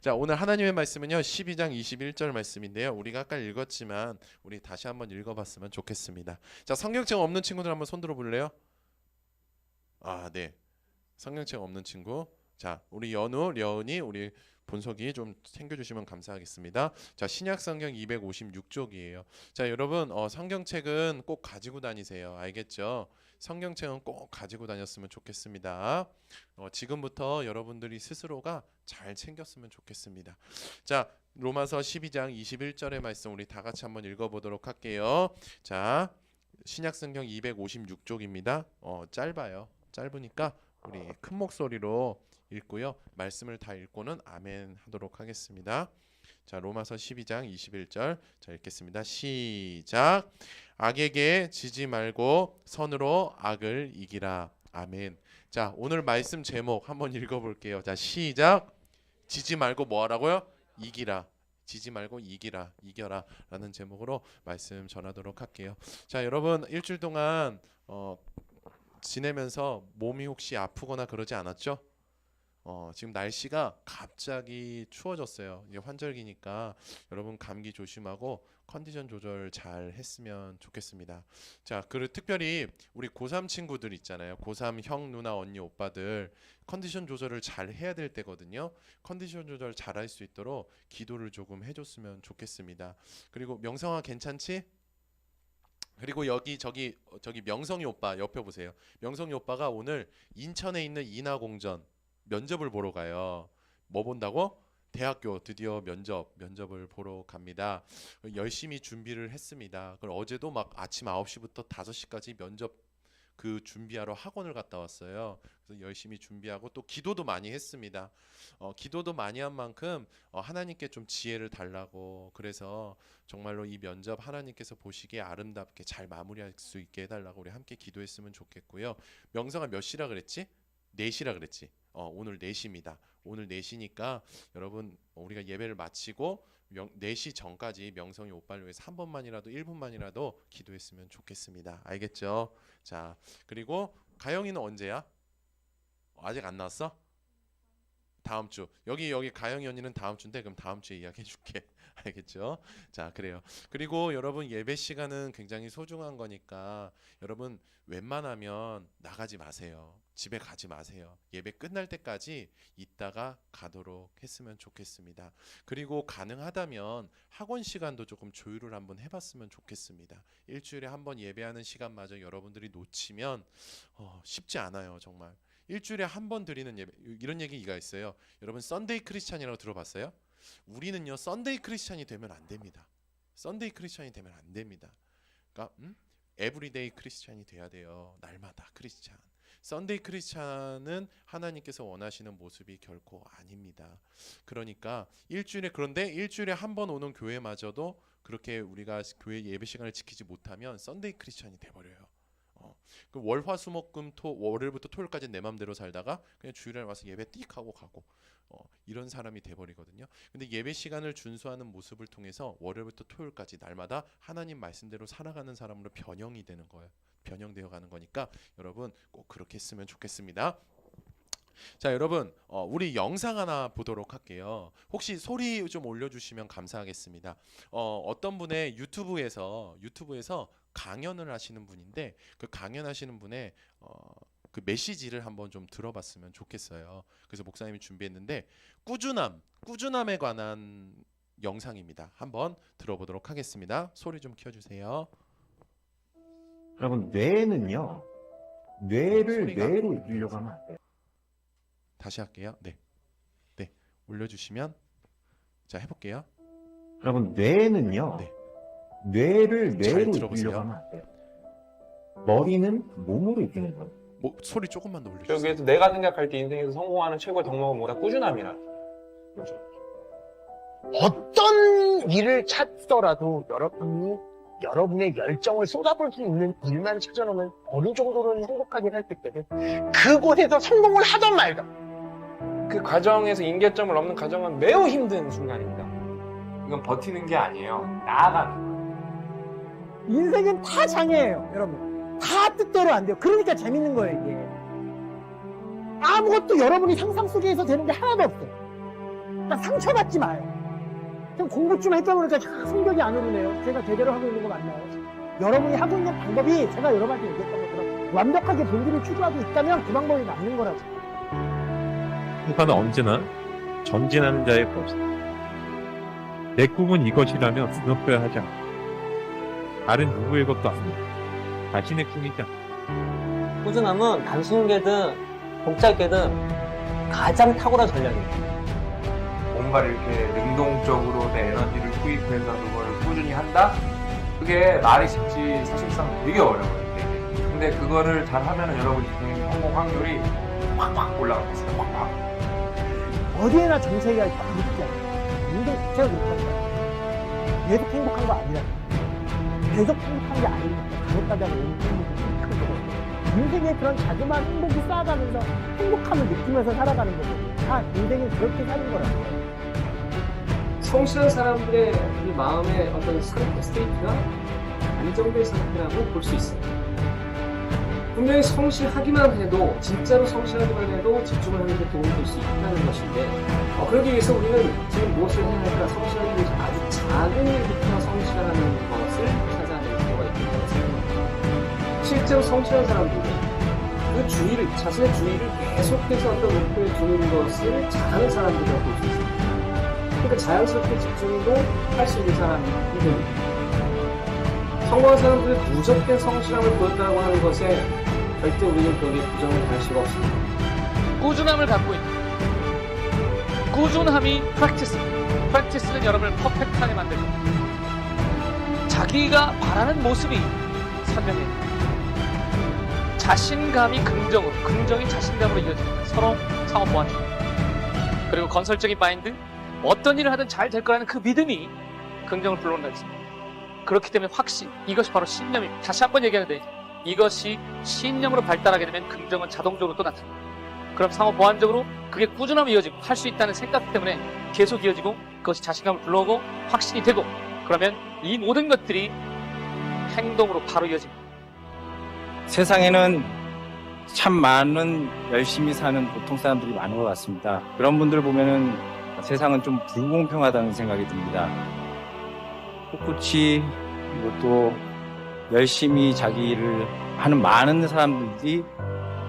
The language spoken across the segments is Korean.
자, 오늘 하나님의 말씀은요 12장 21절 말씀인데요. 우리가 아까 읽었지만 우리 다시 한번 읽어봤으면 좋겠습니다. 자, 성경책 없는 친구들 한번 손 들어 볼래요? 아, 네. 성경책 없는 친구. 자, 우리 연우, 려은이, 우리 본석이 좀 챙겨주시면 감사하겠습니다. 자, 신약성경 256쪽이에요. 자, 여러분 성경책은 꼭 가지고 다니세요. 알겠죠? 성경책은 꼭 가지고 다녔으면 좋겠습니다. 지금부터 여러분들이 스스로가 잘 챙겼으면 좋겠습니다. 자, 로마서 12장 21절의 말씀 우리 다 같이 한번 읽어보도록 할게요. 자, 신약성경 256쪽입니다. 짧아요. 짧으니까 우리 큰 목소리로 읽고요. 말씀을 다 읽고는 아멘 하도록 하겠습니다. 자, 로마서 12장 21절 자 읽겠습니다. 시작. 악에게 지지 말고 선으로 악을 이기라. 아멘. 자, 오늘 말씀 제목 한번 읽어볼게요. 자, 시작. 지지 말고 뭐 하라고요? 이기라. 지지 말고 이기라, 이겨라 라는 제목으로 말씀 전하도록 할게요. 자, 여러분 일주일 동안 지내면서 몸이 혹시 아프거나 그러지 않았죠? 지금 날씨가 갑자기 추워졌어요. 이게 환절기니까 여러분 감기 조심하고 컨디션 조절 잘 했으면 좋겠습니다. 자, 그리고 특별히 우리 고3 친구들 있잖아요. 고3 형, 누나, 언니, 오빠들 컨디션 조절을 잘 해야 될 때거든요. 컨디션 조절 잘 할 수 있도록 기도를 조금 해줬으면 좋겠습니다. 그리고 명성아 괜찮지? 그리고 여기 저기 명성이 오빠 옆에 보세요. 명성이 오빠가 오늘 인천에 있는 인하공전 면접을 보러 가요. 뭐 본다고? 대학교 드디어 면접을 보러 갑니다. 열심히 준비를 했습니다. 그리고 어제도 막 아침 9시부터 5시까지 면접 그 준비하러 학원을 갔다 왔어요. 그래서 열심히 준비하고 또 기도도 많이 했습니다. 기도도 많이 한 만큼 하나님께 좀 지혜를 달라고, 그래서 정말로 이 면접 하나님께서 보시기에 아름답게 잘 마무리할 수 있게 해달라고 우리 함께 기도했으면 좋겠고요. 명성아 몇 시라 그랬지? 4시라 그랬지? 오늘 4시입니다. 오늘 4시니까 여러분 우리가 예배를 마치고 4시 전까지 명성이 오빠를 위해서 한 번만이라도 1분만이라도 기도했으면 좋겠습니다. 알겠죠? 자, 그리고 가영이는 언제야? 아직 안 나왔어? 다음 주. 여기 가영이 언니는 다음 주인데 그럼 다음 주에 이야기해 줄게. 알겠죠? 자, 그래요. 그리고 여러분 예배 시간은 굉장히 소중한 거니까 여러분 웬만하면 나가지 마세요. 집에 가지 마세요. 예배 끝날 때까지 있다가 가도록 했으면 좋겠습니다. 그리고 가능하다면 학원 시간도 조금 조율을 한번 해봤으면 좋겠습니다. 일주일에 한 번 예배하는 시간마저 여러분들이 놓치면 쉽지 않아요, 정말. 일주일에 한 번 드리는 예배, 이런 얘기가 있어요. 여러분 썬데이 크리스찬이라고 들어봤어요? 우리는요 썬데이 크리스찬이 되면 안 됩니다. 썬데이 크리스찬이 되면 안 됩니다. 그러니까 에브리데이 크리스찬이 돼야 돼요. 날마다 크리스찬. 썬데이 크리스찬은 하나님께서 원하시는 모습이 결코 아닙니다. 그러니까 그런데 일주일에 한 번 오는 교회마저도 그렇게 우리가 교회 예배 시간을 지키지 못하면 썬데이 크리스찬이 돼버려요. 그 월화수목금토 월요일부터 토요일까지 내 맘대로 살다가 그냥 주일에 와서 예배 띡 하고 가고 이런 사람이 돼버리거든요. 근데 예배 시간을 준수하는 모습을 통해서 월요일부터 토요일까지 날마다 하나님 말씀대로 살아가는 사람으로 변형이 되는 거예요. 변형되어 가는 거니까 여러분 꼭 그렇게 했으면 좋겠습니다. 자, 여러분 우리 영상 하나 보도록 할게요. 혹시 소리 좀 올려주시면 감사하겠습니다. 어떤 분의 유튜브에서 강연을 하시는 분인데 그 강연하시는 분의 그 메시지를 한번 좀 들어봤으면 좋겠어요. 그래서 목사님이 준비했는데 꾸준함에 관한 영상입니다. 한번 들어보도록 하겠습니다. 소리 좀 키워주세요. 여러분 뇌는요 뇌를 소리가 뇌로 이기려고 하면 안 돼요. 다시 할게요. 네, 올려주시면 자 해볼게요. 여러분 뇌는요 네. 뇌를 잘 뇌로 들어보세요. 이기려고 하면 안 돼요. 머리는 몸으로 이기는 거예요. 소리 조금만 더 올려주세요. 여기에서 내가 생각할 때 인생에서 성공하는 최고의 덕목은 뭐다? 꾸준함이라. 그렇죠. 어떤 일을 찾더라도 여러분의 열정을 쏟아볼 수 있는 일만 찾아놓으면 어느 정도는 행복하긴 할 때는 그곳에서 성공을 하던 말던 그 과정에서 임계점을 넘는 과정은 매우 힘든 순간입니다. 이건 버티는 게 아니에요. 나아가는 거예요. 인생은 다 장애예요, 여러분. 다 뜻대로 안 돼요. 그러니까 재밌는 거예요, 이게. 아무것도 여러분이 상상 속에서 되는 게 하나도 없어요. 그러니까 상처받지 마요. 좀 공부 좀 했다 보니까 참 성적이 안 오르네요. 제가 제대로 하고 있는 거 맞나요? 여러분이 하고 있는 방법이 제가 여러분한테 얘기했던 것처럼 완벽하게 본질을 추구하고 있다면 그 방법이 맞는 거라고. 평가는 언제나 전진하는 자의 것이다. 내 꿈은 이것이라며 두렵게 하지 않고 다른 누구의 것도 아닙니다. 자신의 꿈이지 않고 꾸준함은 단순계든 복잡계든 가장 탁월한 전략입니다. 뭔가를 이렇게 능동적으로 내 에너지를 투입해서 그거를 꾸준히 한다? 그게 말이 쉽지 사실상 되게 어려워요. 되게. 근데 그거를 잘 하면은 여러분 인생 성공 확률이 확 올라갑니다. 확. 어디에나 정세가 있다. 그렇지 않아요. 인생 자체가 그렇게 한다. 계속 행복한 거 아니라. 계속 행복한 게 아닙니다. 잘못 가다가 오는 행복이 큰 거거든요. 인생에 그런 자그마한 행복이 쌓아가면서 행복함을 느끼면서 살아가는 거고. 다 인생은 그렇게 사는 거라고요. 성실한 사람들의 이 마음의 어떤 스테이트가 안정된 상태라고 볼 수 있어요. 분명히 성실하기만 해도, 진짜로 성실하기만 해도 집중을 하는 데 도움이 될 수 있다는 것인데, 그러기 위해서 우리는 지금 무엇을 해야 할까? 성실하기 위해서 아주 작은 일부터 성실하는 것을 찾아내는 필요가 있다고 생각합니다. 실제로 성실한 사람들은 그 주의를, 자신의 주의를 계속해서 어떤 목표에 두는 것을 잘하는 사람들이라고 볼 수 있습니다. 그러니까 자연스럽게 집중도 할 수 있는 사람이 됩니다. 성공한 사람들이 누적된 성실함을 보였다고 하는 것에 절대 우리는 거기에 부정을 할 수가 없습니다. 꾸준함을 갖고 있는 꾸준함이 프랙티스는 여러분을 퍼펙트하게 만들 겁니다. 자기가 바라는 모습이 선명해요. 자신감이 긍정으로, 긍정이 자신감으로 이어집니다. 서로 상호 보완 중. 그리고 건설적인 마인드, 어떤 일을 하든 잘 될 거라는 그 믿음이 긍정을 불러온다 했습니다. 그렇기 때문에 확신, 이것이 바로 신념입니다. 다시 한번 얘기하는데 이것이 신념으로 발달하게 되면 긍정은 자동적으로 또 나타납니다. 그럼 상호 보완적으로 그게 꾸준함이 이어지고 할 수 있다는 생각 때문에 계속 이어지고 그것이 자신감을 불러오고 확신이 되고 그러면 이 모든 것들이 행동으로 바로 이어집니다. 세상에는 참 많은 열심히 사는 보통 사람들이 많은 것 같습니다. 그런 분들 보면은 세상은 좀 불공평하다는 생각이 듭니다. 꿋꿋이 또 열심히 자기 일을 하는 많은 사람들이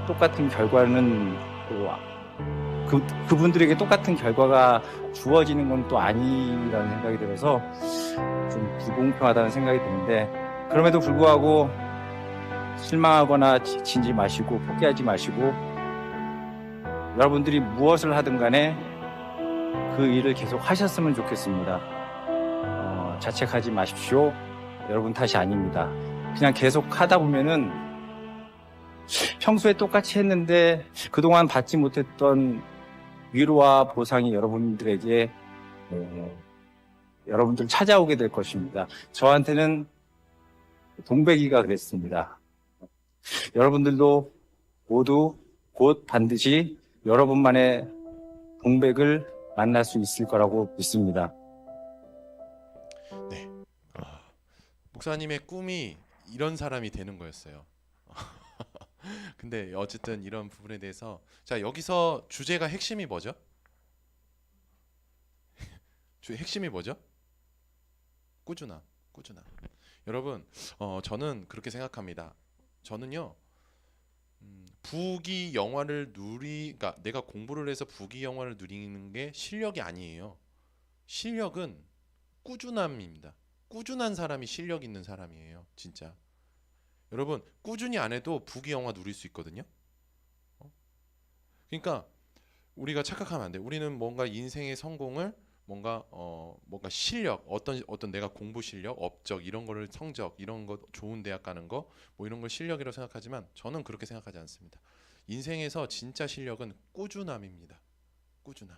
똑같은 결과는 또 그분들에게 똑같은 결과가 주어지는 건 또 아니라는 생각이 들어서 좀 불공평하다는 생각이 드는데 그럼에도 불구하고 실망하거나 지치지 마시고 포기하지 마시고 여러분들이 무엇을 하든 간에 그 일을 계속 하셨으면 좋겠습니다. 자책하지 마십시오. 여러분 탓이 아닙니다. 그냥 계속 하다 보면은 평소에 똑같이 했는데 그동안 받지 못했던 위로와 보상이 여러분들에게 여러분들 찾아오게 될 것입니다. 저한테는 동백이가 그랬습니다. 여러분들도 모두 곧 반드시 여러분만의 동백을 만날 수 있을 거라고 믿습니다. 네. 목사님의 꿈이 이런 사람이 되는 거였어요. 근데 어쨌든 이런 부분에 대해서 자 여기서 주제가 핵심이 뭐죠? 핵심이 뭐죠? 꾸준함. 여러분 저는 그렇게 생각합니다. 저는요 부귀영화를 그러니까 내가 공부를 해서 부귀영화를 누리는 게 실력이 아니에요. 실력은 꾸준함입니다. 꾸준한 사람이 실력 있는 사람이에요. 진짜. 여러분 꾸준히 안 해도 부귀영화 누릴 수 있거든요. 그러니까 우리가 착각하면 안 돼. 우리는 뭔가 인생의 성공을 뭔가 실력, 어떤 내가 공부 실력, 업적 이런 거를 성적 이런 거 좋은 대학 가는 거 뭐 이런 걸 실력이라고 생각하지만 저는 그렇게 생각하지 않습니다. 인생에서 진짜 실력은 꾸준함입니다. 꾸준함.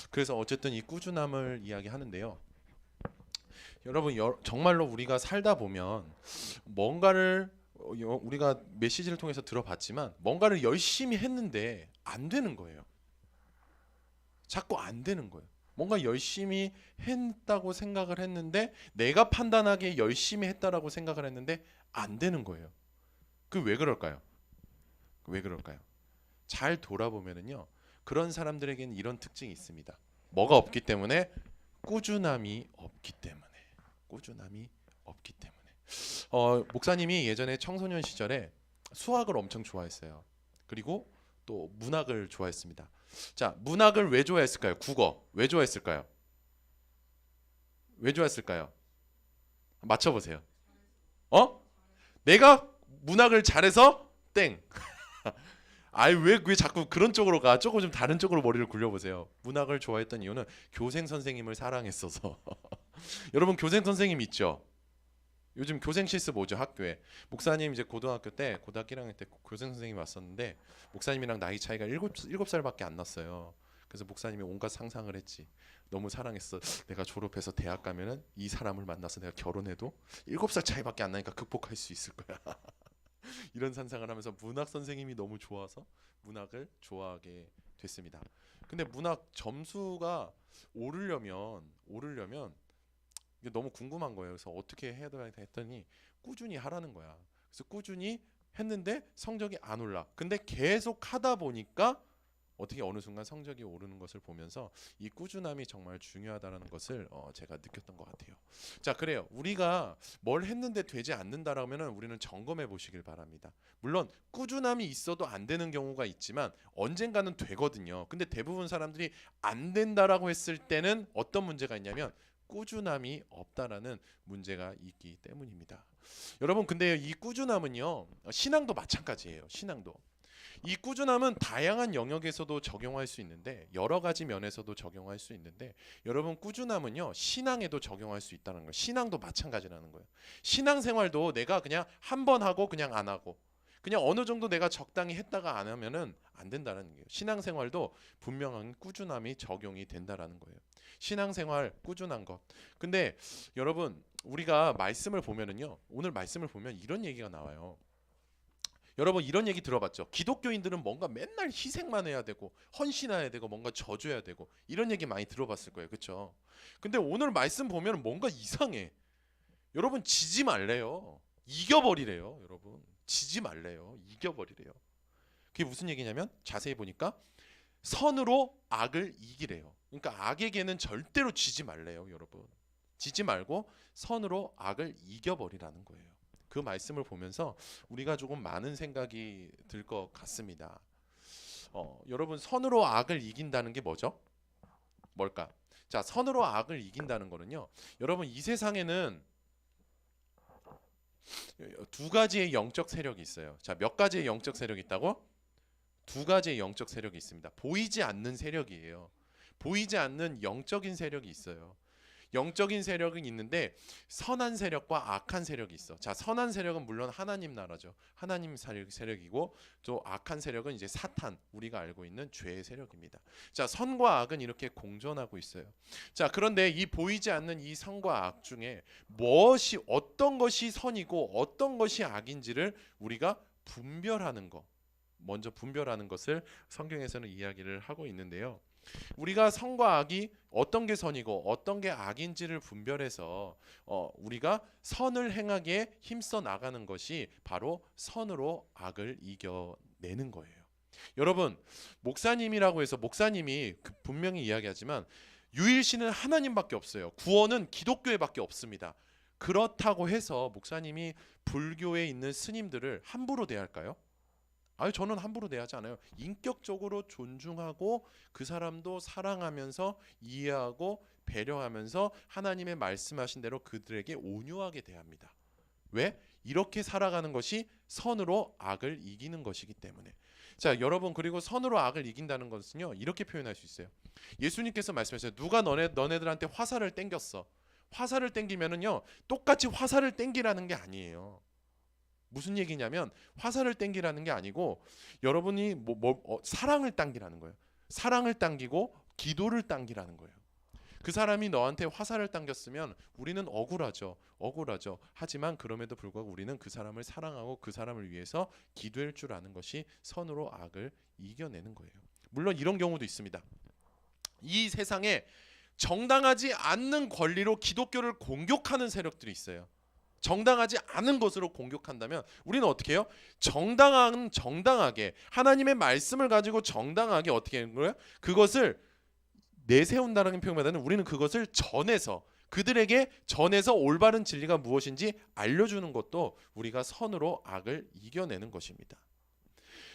그래서 어쨌든 이 꾸준함을 이야기하는데요. 여러분 정말로 우리가 살다 보면 뭔가를 우리가 메시지를 통해서 들어봤지만 뭔가를 열심히 했는데 안 되는 거예요. 자꾸 안 되는 거예요. 뭔가 열심히 했다고 생각을 했는데 내가 판단하기에 열심히 했다라고 생각을 했는데 안 되는 거예요. 그 왜 그럴까요? 왜 그럴까요? 잘 돌아보면은요. 그런 사람들에게는 이런 특징이 있습니다. 뭐가 없기 때문에? 꾸준함이 없기 때문에. 꾸준함이 없기 때문에. 목사님이 예전에 청소년 시절에 수학을 엄청 좋아했어요. 그리고 또 문학을 좋아했습니다. 자, 문학을 왜 좋아했을까요? 국어 왜 좋아했을까요? 왜 좋아했을까요? 맞춰보세요. 내가 문학을 잘해서 땡. 아이 왜 자꾸 그런 쪽으로 가? 조금 좀 다른 쪽으로 머리를 굴려보세요. 문학을 좋아했던 이유는 교생 선생님을 사랑했어서. 여러분 교생 선생님 있죠? 요즘 교생 실습 오죠 학교에. 목사님 이제 고등학교 1학년 때 교생 선생님이 왔었는데 목사님이랑 나이 차이가 7살밖에 안 났어요. 그래서 목사님이 온갖 상상을 했지. 너무 사랑했어. 내가 졸업해서 대학 가면은 이 사람을 만나서 내가 결혼해도 7살 차이밖에 안 나니까 극복할 수 있을 거야. 이런 상상을 하면서 문학 선생님이 너무 좋아서 문학을 좋아하게 됐습니다. 근데 문학 점수가 오르려면 이게 너무 궁금한 거예요. 그래서 어떻게 해야 되나 했더니 꾸준히 하라는 거야. 그래서 꾸준히 했는데 성적이 안 올라. 근데 계속 하다 보니까 어떻게 어느 순간 성적이 오르는 것을 보면서 이 꾸준함이 정말 중요하다는 것을 제가 느꼈던 것 같아요. 자, 그래요. 우리가 뭘 했는데 되지 않는다라면 우리는 점검해 보시길 바랍니다. 물론 꾸준함이 있어도 안 되는 경우가 있지만 언젠가는 되거든요. 근데 대부분 사람들이 안 된다라고 했을 때는 어떤 문제가 있냐면 꾸준함이 없다라는 문제가 있기 때문입니다. 여러분 근데 이 꾸준함은요 신앙도 마찬가지예요. 신앙도 이 꾸준함은 다양한 영역에서도 적용할 수 있는데 여러 가지 면에서도 적용할 수 있는데 여러분 꾸준함은요 신앙에도 적용할 수 있다는 거예요. 신앙도 마찬가지라는 거예요. 신앙생활도 내가 그냥 한 번 하고 그냥 안 하고 그냥 어느 정도 내가 적당히 했다가 안 하면은 안 된다는 거예요. 신앙생활도 분명한 꾸준함이 적용이 된다라는 거예요. 신앙생활 꾸준한 것. 근데 여러분 우리가 말씀을 보면은요 오늘 말씀을 보면 이런 얘기가 나와요. 여러분 이런 얘기 들어봤죠? 기독교인들은 뭔가 맨날 희생만 해야 되고 헌신해야 되고 뭔가 져줘야 되고 이런 얘기 많이 들어봤을 거예요. 그렇죠? 근데 오늘 말씀 보면 뭔가 이상해. 여러분 지지 말래요. 이겨버리래요. 여러분 지지 말래요. 이겨버리래요. 그게 무슨 얘기냐면 자세히 보니까 선으로 악을 이기래요. 그러니까 악에게는 절대로 지지 말래요. 여러분 지지 말고 선으로 악을 이겨버리라는 거예요. 그 말씀을 보면서 우리가 조금 많은 생각이 들 것 같습니다. 여러분 선으로 악을 이긴다는 게 뭐죠? 뭘까? 자, 선으로 악을 이긴다는 거는요. 여러분 이 세상에는 두 가지의 영적 세력이 있어요. 자, 몇 가지의 영적 세력이 있다고? 두 가지의 영적 세력이 있습니다. 보이지 않는 세력이에요. 보이지 않는 영적인 세력이 있어요. 영적인 세력은 있는데 선한 세력과 악한 세력이 있어. 자, 선한 세력은 물론 하나님 나라죠. 하나님 세력이고 또 악한 세력은 이제 사탄, 우리가 알고 있는 죄의 세력입니다. 자, 선과 악은 이렇게 공존하고 있어요. 자, 그런데 이 보이지 않는 이 선과 악 중에 무엇이 어떤 것이 선이고 어떤 것이 악인지를 우리가 분별하는 것. 먼저 분별하는 것을 성경에서는 이야기를 하고 있는데요. 우리가 선과 악이 어떤 게 선이고 어떤 게 악인지를 분별해서 우리가 선을 행하기에 힘써 나가는 것이 바로 선으로 악을 이겨내는 거예요. 여러분 목사님이라고 해서 목사님이 분명히 이야기하지만 유일신은 하나님밖에 없어요. 구원은 기독교에밖에 없습니다. 그렇다고 해서 목사님이 불교에 있는 스님들을 함부로 대할까요? 아니 저는 함부로 대하지 않아요. 인격적으로 존중하고 그 사람도 사랑하면서 이해하고 배려하면서 하나님의 말씀하신 대로 그들에게 온유하게 대합니다. 왜? 이렇게 살아가는 것이 선으로 악을 이기는 것이기 때문에. 자, 여러분 그리고 선으로 악을 이긴다는 것은요 이렇게 표현할 수 있어요. 예수님께서 말씀하셨어요. 누가 너네들한테 화살을 땡겼어. 화살을 땡기면은요 똑같이 화살을 땡기라는 게 아니에요. 무슨 얘기냐면 화살을 땡기라는 게 아니고 여러분이 사랑을 당기라는 거예요. 사랑을 당기고 기도를 당기라는 거예요. 그 사람이 너한테 화살을 당겼으면 우리는 억울하죠. 하지만 그럼에도 불구하고 우리는 그 사람을 사랑하고 그 사람을 위해서 기도할 줄 아는 것이 선으로 악을 이겨내는 거예요. 물론 이런 경우도 있습니다. 이 세상에 정당하지 않는 권리로 기독교를 공격하는 세력들이 있어요. 정당하지 않은 것으로 공격한다면 우리는 어떻게 해요? 정당하게 하나님의 말씀을 가지고 정당하게 어떻게 하는 거예요? 그것을 내세운다는 표현보다는 우리는 그것을 전해서 그들에게 전해서 올바른 진리가 무엇인지 알려주는 것도 우리가 선으로 악을 이겨내는 것입니다.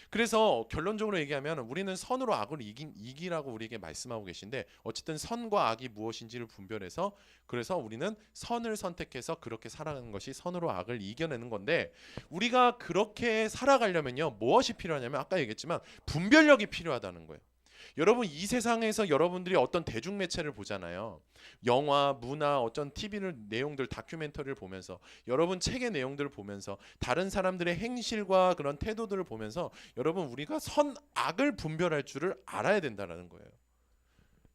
그래서 결론적으로 얘기하면 우리는 선으로 악을 이기라고 우리에게 말씀하고 계신데 어쨌든 선과 악이 무엇인지를 분별해서 그래서 우리는 선을 선택해서 그렇게 살아가는 것이 선으로 악을 이겨내는 건데 우리가 그렇게 살아가려면요 무엇이 필요하냐면 아까 얘기했지만 분별력이 필요하다는 거예요. 여러분 이 세상에서 여러분들이 어떤 대중매체를 보잖아요. 영화, 문화, 어떤 TV를 내용들, 다큐멘터리를 보면서 여러분 책의 내용들을 보면서 다른 사람들의 행실과 그런 태도들을 보면서 여러분 우리가 선, 악을 분별할 줄을 알아야 된다는 거예요.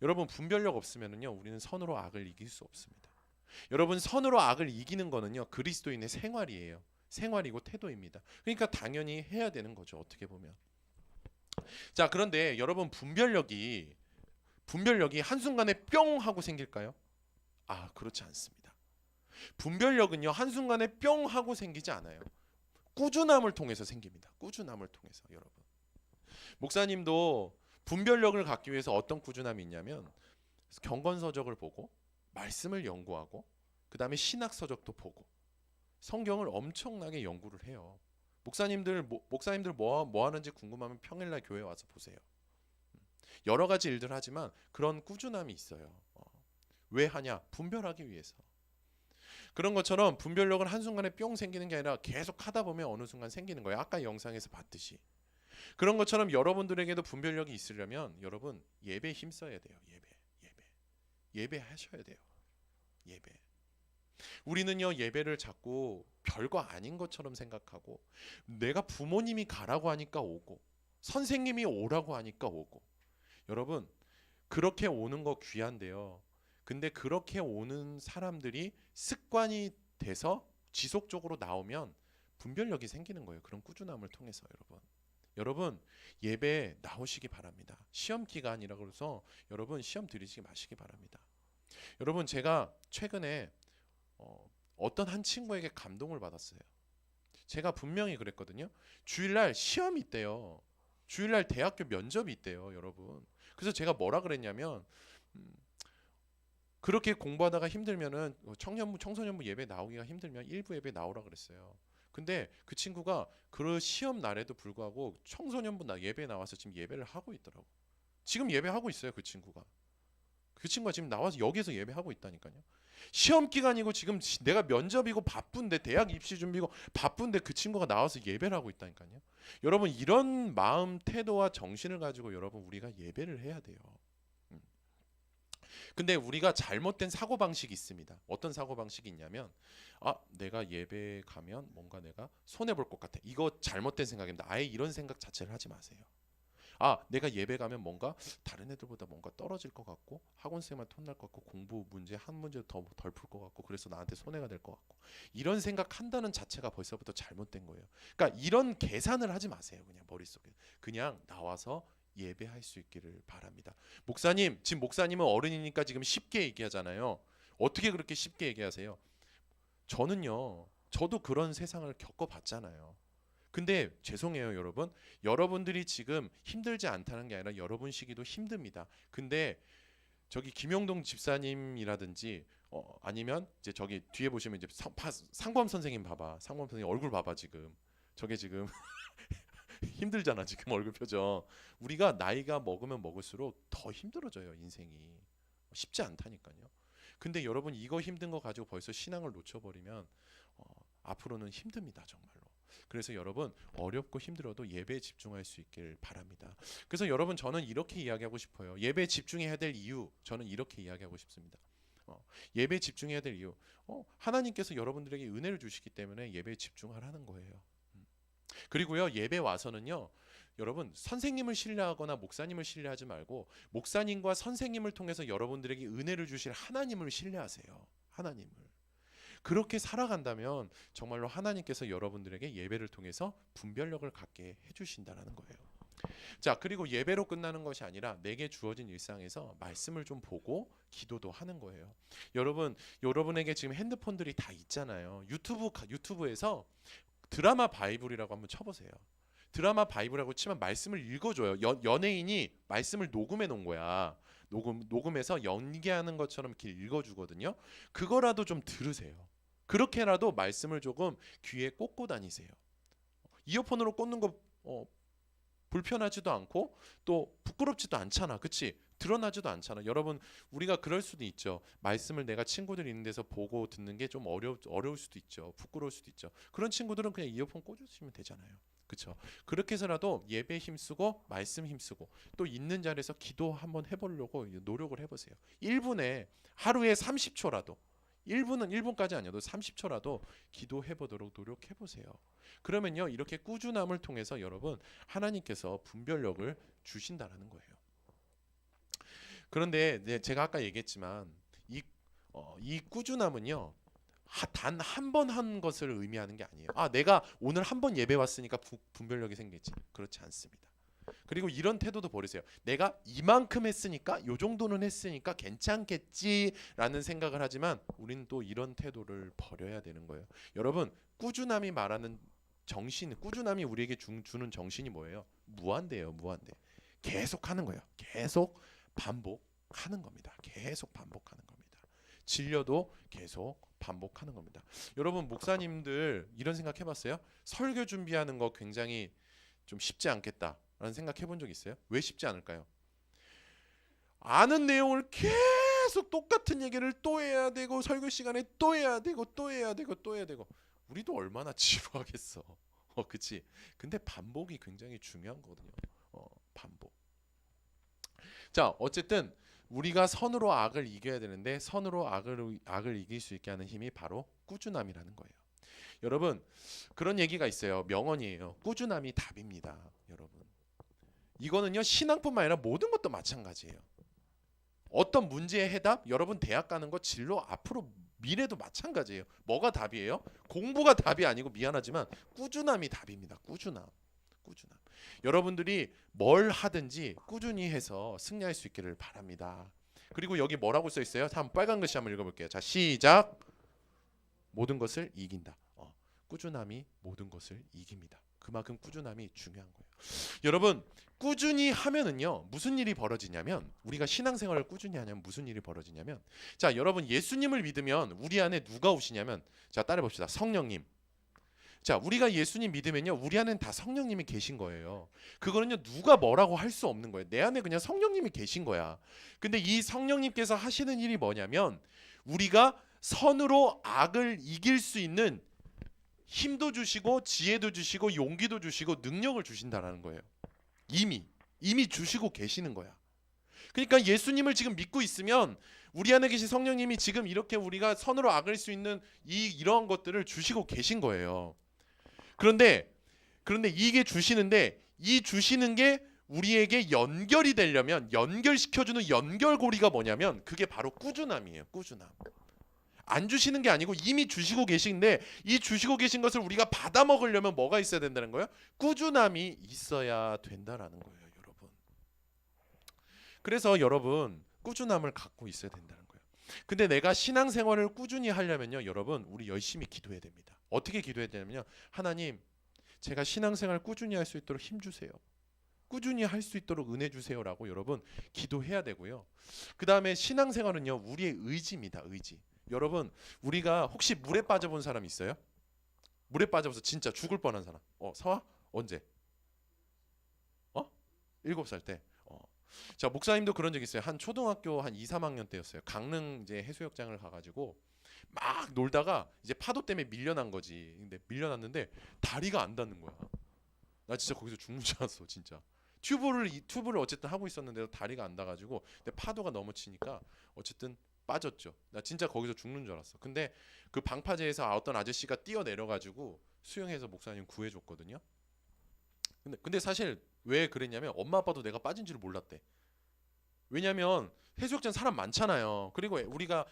여러분 분별력 없으면요 우리는 선으로 악을 이길 수 없습니다. 여러분 선으로 악을 이기는 거는요 그리스도인의 생활이에요. 생활이고 태도입니다. 그러니까 당연히 해야 되는 거죠. 어떻게 보면. 자 그런데 여러분 분별력이 한순간에 뿅 하고 생길까요? 아 그렇지 않습니다. 분별력은요 한순간에 뿅 하고 생기지 않아요. 꾸준함을 통해서 생깁니다. 꾸준함을 통해서. 여러분 목사님도 분별력을 갖기 위해서 어떤 꾸준함이 있냐면 경건서적을 보고 말씀을 연구하고 그 다음에 신학서적도 보고 성경을 엄청나게 연구를 해요. 목사님들 뭐 하는지 궁금하면 평일날 교회 와서 보세요. 여러 가지 일들 하지만 그런 꾸준함이 있어요. 왜 하냐? 분별하기 위해서. 그런 것처럼 분별력은 한순간에 뿅 생기는 게 아니라 계속 하다 보면 어느 순간 생기는 거예요. 아까 영상에서 봤듯이. 그런 것처럼 여러분들에게도 분별력이 있으려면 여러분 예배에 힘써야 돼요. 예배 하셔야 돼요. 예배. 우리는요 예배를 자꾸 별거 아닌 것처럼 생각하고 내가 부모님이 가라고 하니까 오고 선생님이 오라고 하니까 오고 여러분 그렇게 오는 거 귀한데요. 근데 그렇게 오는 사람들이 습관이 돼서 지속적으로 나오면 분별력이 생기는 거예요. 그런 꾸준함을 통해서 여러분 예배에 나오시기 바랍니다. 시험 기간이라고 해서 여러분 시험 들이시기 마시기 바랍니다. 여러분 제가 최근에 어떤 한 친구에게 감동을 받았어요. 제가 분명히 그랬거든요. 주일날 시험이 있대요. 주일날 대학교 면접이 있대요, 여러분. 그래서 제가 뭐라 그랬냐면 그렇게 공부하다가 힘들면은 청소년부 예배 나오기가 힘들면 일부 예배 나오라 그랬어요. 근데 그 친구가 그 시험 날에도 불구하고 청소년부 예배에 나와서 지금 예배를 하고 있더라고. 지금 예배하고 있어요, 그 친구가. 그 친구가 지금 나와서 여기서 예배하고 있다니까요. 시험 기간이고 지금 내가 면접이고 바쁜데 대학 입시 준비고 바쁜데 그 친구가 나와서 예배를 하고 있다니까요. 여러분 이런 마음 태도와 정신을 가지고 여러분 우리가 예배를 해야 돼요. 근데 우리가 잘못된 사고방식이 있습니다. 어떤 사고방식이 있냐면 내가 예배 가면 뭔가 내가 손해볼 것 같아. 이거 잘못된 생각입니다. 아예 이런 생각 자체를 하지 마세요. 내가 예배 가면 뭔가 다른 애들보다 뭔가 떨어질 것 같고 학원생한테 혼날 것 같고 공부 문제 한 문제 더 덜 풀 것 같고 그래서 나한테 손해가 될 것 같고 이런 생각한다는 자체가 벌써부터 잘못된 거예요. 그러니까 이런 계산을 하지 마세요. 그냥 머릿속에. 그냥 나와서 예배할 수 있기를 바랍니다. 목사님, 지금 목사님은 어른이니까 지금 쉽게 얘기하잖아요. 어떻게 그렇게 쉽게 얘기하세요? 저도 그런 세상을 겪어봤잖아요. 근데 죄송해요 여러분. 여러분들이 지금 힘들지 않다는 게 아니라 여러분 시기도 힘듭니다. 근데 저기 김용동 집사님이라든지 아니면 이제 저기 뒤에 보시면 이제 상범 선생님 봐봐. 상범 선생님 얼굴 봐봐 지금. 저게 지금 힘들잖아 지금 얼굴 표정. 우리가 나이가 먹으면 먹을수록 더 힘들어져요 인생이. 쉽지 않다니까요. 근데 여러분 이거 힘든 거 가지고 벌써 신앙을 놓쳐버리면 앞으로는 힘듭니다 정말로. 그래서 여러분 어렵고 힘들어도 예배에 집중할 수 있길 바랍니다. 그래서 여러분 저는 이렇게 이야기하고 싶어요. 예배에 집중해야 될 이유 저는 이렇게 이야기하고 싶습니다. 예배에 집중해야 될 이유 하나님께서 여러분들에게 은혜를 주시기 때문에 예배에 집중하라는 거예요. 그리고요 예배 와서는요 여러분 선생님을 신뢰하거나 목사님을 신뢰하지 말고 목사님과 선생님을 통해서 여러분들에게 은혜를 주실 하나님을 신뢰하세요. 하나님을. 그렇게 살아간다면 정말로 하나님께서 여러분들에게 예배를 통해서 분별력을 갖게 해주신다는 거예요. 자 그리고 예배로 끝나는 것이 아니라 내게 주어진 일상에서 말씀을 좀 보고 기도도 하는 거예요. 여러분에게 지금 핸드폰들이 다 있잖아요. 유튜브에서 드라마 바이블이라고 한번 쳐보세요. 드라마 바이블이라고 치면 말씀을 읽어줘요. 연예인이 말씀을 녹음해 놓은 거야. 녹음해서 연기하는 것처럼 이렇게 읽어주거든요. 그거라도 좀 들으세요. 그렇게라도 말씀을 조금 귀에 꽂고 다니세요. 이어폰으로 꽂는 거 불편하지도 않고 또 부끄럽지도 않잖아. 그치? 드러나지도 않잖아. 여러분, 우리가 그럴 수도 있죠. 말씀을 내가 친구들 있는 데서 보고 듣는 게 좀 어려울 수도 있죠. 부끄러울 수도 있죠. 그런 친구들은 그냥 이어폰 꽂으시면 되잖아요. 그렇죠? 그렇게 해서라도 예배 힘쓰고 말씀 힘쓰고 또 있는 자리에서 기도 한번 해보려고 노력을 해보세요. 1분에 하루에 30초라도 1분까지 아니어도 30초라도 기도해보도록 노력해보세요. 그러면요, 이렇게 꾸준함을 통해서 여러분 하나님께서 분별력을 주신다라는 거예요. 그런데 제가 아까 얘기했지만 이 꾸준함은요, 단 한 번 한 것을 의미하는 게 아니에요. 내가 오늘 한 번 예배 왔으니까 분별력이 생겼지. 그렇지 않습니다. 그리고 이런 태도도 버리세요. 내가 이만큼 했으니까, 요 정도는 했으니까 괜찮겠지라는 생각을 하지만 우리는 또 이런 태도를 버려야 되는 거예요. 여러분, 꾸준함이 말하는 정신, 꾸준함이 우리에게 주는 정신이 뭐예요? 무한대예요. 무한대. 계속 하는 거예요. 계속 반복하는 겁니다. 계속 반복하는 겁니다. 진료도 계속 반복하는 겁니다. 여러분, 목사님들 이런 생각 해봤어요? 설교 준비하는 거 굉장히 좀 쉽지 않겠다라는 생각 해본 적 있어요? 왜 쉽지 않을까요? 아는 내용을 계속 똑같은 얘기를 또 해야 되고, 설교 시간에 또 해야 되고 또 해야 되고 또 해야 되고. 우리도 얼마나 지루하겠어. 그치? 근데 반복이 굉장히 중요한 거거든요. 반복. 자, 어쨌든 우리가 선으로 악을 이겨야 되는데, 선으로 악을 이길 수 있게 하는 힘이 바로 꾸준함이라는 거예요. 여러분, 그런 얘기가 있어요. 명언이에요. 꾸준함이 답입니다. 여러분, 이거는요, 신앙뿐만 아니라 모든 것도 마찬가지예요. 어떤 문제의 해답, 여러분 대학 가는 거 진로 앞으로 미래도 마찬가지예요. 뭐가 답이에요? 공부가 답이 아니고, 미안하지만 꾸준함이 답입니다. 꾸준함. 여러분들이 뭘 하든지 꾸준히 해서 승리할 수 있기를 바랍니다. 그리고 여기 뭐라고 써 있어요? 한번 빨간 글씨 한번 읽어볼게요. 자, 시작. 모든 것을 이긴다. 꾸준함이 모든 것을 이깁니다. 그만큼 꾸준함이 중요한 거예요. 여러분, 꾸준히 하면은요, 무슨 일이 벌어지냐면, 우리가 신앙생활을 꾸준히 하냐면 무슨 일이 벌어지냐면, 자, 여러분, 예수님을 믿으면 우리 안에 누가 오시냐면, 자, 따라해 봅시다. 성령님. 자, 우리가 예수님 믿으면요, 우리 안에는 다 성령님이 계신 거예요. 그거는요, 누가 뭐라고 할 수 없는 거예요. 내 안에 그냥 성령님이 계신 거야. 근데 이 성령님께서 하시는 일이 뭐냐면, 우리가 선으로 악을 이길 수 있는 힘도 주시고 지혜도 주시고 용기도 주시고 능력을 주신다라는 거예요. 이미 주시고 계시는 거야. 그러니까 예수님을 지금 믿고 있으면 우리 안에 계신 성령님이 지금 이렇게 우리가 선으로 악을 수 있는 이러한 것들을 주시고 계신 거예요. 그런데 이게 주시는데, 이 주시는 게 우리에게 연결이 되려면, 연결시켜주는 연결고리가 뭐냐면, 그게 바로 꾸준함이에요. 꾸준함. 안 주시는 게 아니고 이미 주시고 계신데, 이 주시고 계신 것을 우리가 받아 먹으려면 뭐가 있어야 된다는 거예요? 꾸준함이 있어야 된다라는 거예요, 여러분. 그래서 여러분, 꾸준함을 갖고 있어야 된다는 거예요. 근데 내가 신앙생활을 꾸준히 하려면요, 여러분, 우리 열심히 기도해야 됩니다. 어떻게 기도해야 되냐면요, 하나님, 제가 신앙생활 꾸준히 할 수 있도록 힘 주세요. 꾸준히 할 수 있도록 은혜 주세요라고 여러분 기도해야 되고요. 그 다음에 신앙생활은요, 우리의 의지입니다. 의지. 여러분, 우리가 혹시 물에 빠져본 사람 있어요? 물에 빠져서 진짜 죽을 뻔한 사람. 서아? 언제? 7살 때. 자, 목사님도 그런 적 있어요. 한 초등학교 한 2, 3학년 때였어요. 강릉 이제 해수욕장을 가가지고 막 놀다가 이제 파도 때문에 밀려난 거지. 근데 밀려났는데 다리가 안 닿는 거야. 나 진짜 거기서 죽는 줄 알았어, 진짜. 튜브를 어쨌든 하고 있었는데도 다리가 안 닿아가지고, 근데 파도가 너무 치니까 어쨌든 빠졌죠. 나 진짜 거기서 죽는 줄 알았어. 근데 그 방파제에서 어떤 아저씨가 뛰어 내려가지고 수영해서 목사님 구해줬거든요. 근데 사실 왜 그랬냐면, 엄마 아빠도 내가 빠진 줄 몰랐대. 왜냐면 해수욕장 사람 많잖아요. 그리고 우리가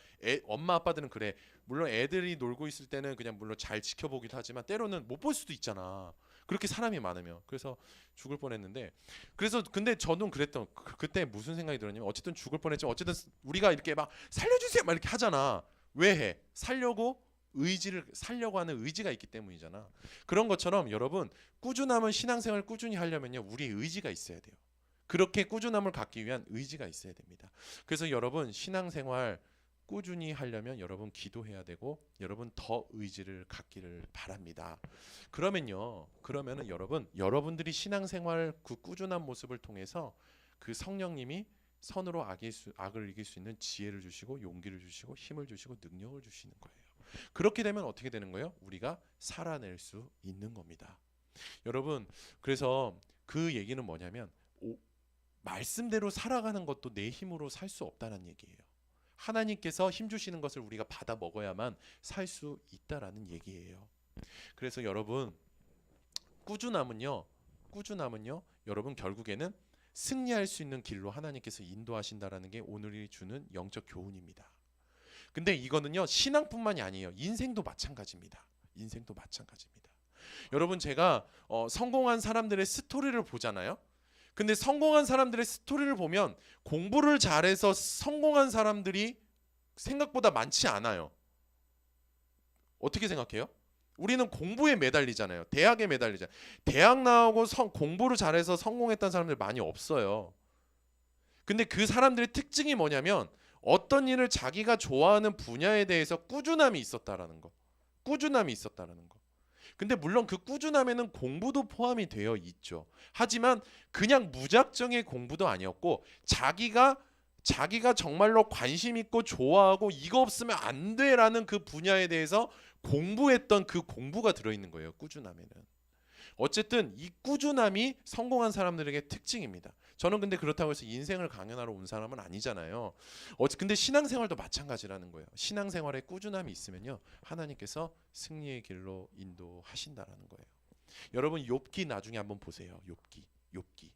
엄마 아빠들은 그래. 물론 애들이 놀고 있을 때는 그냥 물론 잘 지켜보기도 하지만, 때로는 못 볼 수도 있잖아. 그렇게 사람이 많으면. 그래서 죽을 뻔했는데, 근데 저는 그랬던, 그때 무슨 생각이 들었냐면, 어쨌든 죽을 뻔했지만 어쨌든 우리가 이렇게 막 살려주세요 막 이렇게 하잖아. 왜 해? 살려고 하는 의지가 있기 때문이잖아. 그런 것처럼 여러분, 꾸준함은 신앙생활 꾸준히 하려면요, 우리의 의지가 있어야 돼요. 그렇게 꾸준함을 갖기 위한 의지가 있어야 됩니다. 그래서 여러분 신앙생활 꾸준히 하려면 여러분 기도해야 되고 여러분 더 의지를 갖기를 바랍니다. 그러면은 여러분들이 신앙생활 그 꾸준한 모습을 통해서 그 성령님이 선으로 악을 이길 수 있는 지혜를 주시고 용기를 주시고 힘을 주시고 능력을 주시는 거예요. 그렇게 되면 어떻게 되는 거예요? 우리가 살아낼 수 있는 겁니다. 여러분, 그래서 그 얘기는 뭐냐면 말씀대로 살아가는 것도 내 힘으로 살 수 없다는 얘기예요. 하나님께서 힘 주시는 것을 우리가 받아 먹어야만 살 수 있다라는 얘기예요. 그래서 여러분 꾸준함은요 여러분 결국에는 승리할 수 있는 길로 하나님께서 인도하신다라는 게 오늘이 주는 영적 교훈입니다. 근데 이거는요 신앙뿐만이 아니에요. 인생도 마찬가지입니다. 여러분 제가 성공한 사람들의 스토리를 보잖아요. 근데 성공한 사람들의 스토리를 보면 공부를 잘해서 성공한 사람들이 생각보다 많지 않아요. 어떻게 생각해요? 우리는 공부에 매달리잖아요. 대학에 매달리잖아요. 대학 나오고 공부를 잘해서 성공했던 사람들 많이 없어요. 근데 그 사람들의 특징이 뭐냐면 어떤 일을 자기가 좋아하는 분야에 대해서 꾸준함이 있었다라는 거. 근데 물론 그 꾸준함에는 공부도 포함이 되어 있죠. 하지만 그냥 무작정의 공부도 아니었고 자기가 정말로 관심 있고 좋아하고 이거 없으면 안 돼라는 그 분야에 대해서 공부했던 그 공부가 들어있는 거예요. 꾸준함에는. 어쨌든 이 꾸준함이 성공한 사람들에게 특징입니다. 저는 근데 그렇다고 해서 인생을 강연하러 온 사람은 아니잖아요. 근데 신앙생활도 마찬가지라는 거예요. 신앙생활에 꾸준함이 있으면요 하나님께서 승리의 길로 인도하신다라는 거예요. 여러분 욥기 나중에 한번 보세요. 욥기.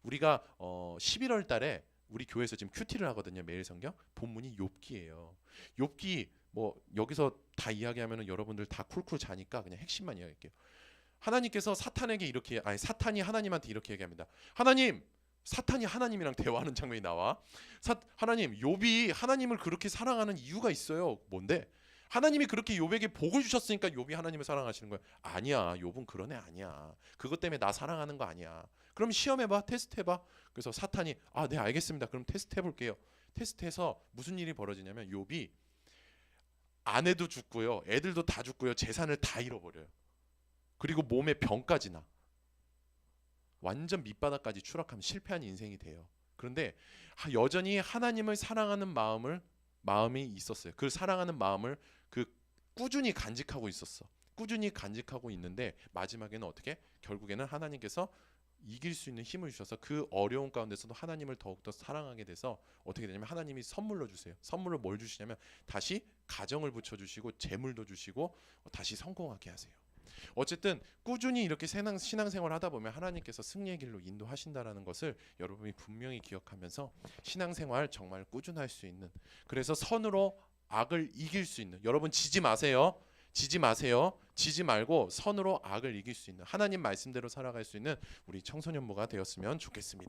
우리가 11월 달에 우리 교회에서 지금 큐티를 하거든요. 매일 성경 본문이 욥기예요. 욥기 뭐 여기서 다 이야기하면은 여러분들 다 쿨쿨 자니까 그냥 핵심만 이야기할게요. 하나님께서 사탄이 하나님한테 이렇게 얘기합니다. 하나님, 사탄이 하나님이랑 대화하는 장면이 나와. 하나님, 욥이 하나님을 그렇게 사랑하는 이유가 있어요. 뭔데? 하나님이 그렇게 욥에게 복을 주셨으니까 욥이 하나님을 사랑하시는 거야. 아니야, 욥은 그런 애 아니야. 그것 때문에 나 사랑하는 거 아니야. 그럼 시험해봐, 테스트해봐. 그래서 사탄이 네 알겠습니다. 그럼 테스트해볼게요. 테스트해서 무슨 일이 벌어지냐면 욥이 아내도 죽고요, 애들도 다 죽고요, 재산을 다 잃어버려요. 그리고 몸에 병까지 나. 완전 밑바닥까지 추락하면 실패한 인생이 돼요. 그런데 여전히 하나님을 사랑하는 마음이 있었어요. 그 사랑하는 마음을 꾸준히 간직하고 있었어. 꾸준히 간직하고 있는데 마지막에는 어떻게? 결국에는 하나님께서 이길 수 있는 힘을 주셔서 그 어려운 가운데서도 하나님을 더욱더 사랑하게 돼서 어떻게 되냐면 하나님이 선물로 주세요. 선물로 뭘 주시냐면 다시 가정을 붙여주시고 재물도 주시고 다시 성공하게 하세요. 어쨌든 꾸준히 이렇게 신앙생활을 하다 보면 하나님께서 승리의 길로 인도하신다라는 것을 여러분이 분명히 기억하면서 신앙생활 정말 꾸준할 수 있는, 그래서 선으로 악을 이길 수 있는, 여러분 지지 마세요. 지지 말고 선으로 악을 이길 수 있는, 하나님 말씀대로 살아갈 수 있는 우리 청소년부가 되었으면 좋겠습니다.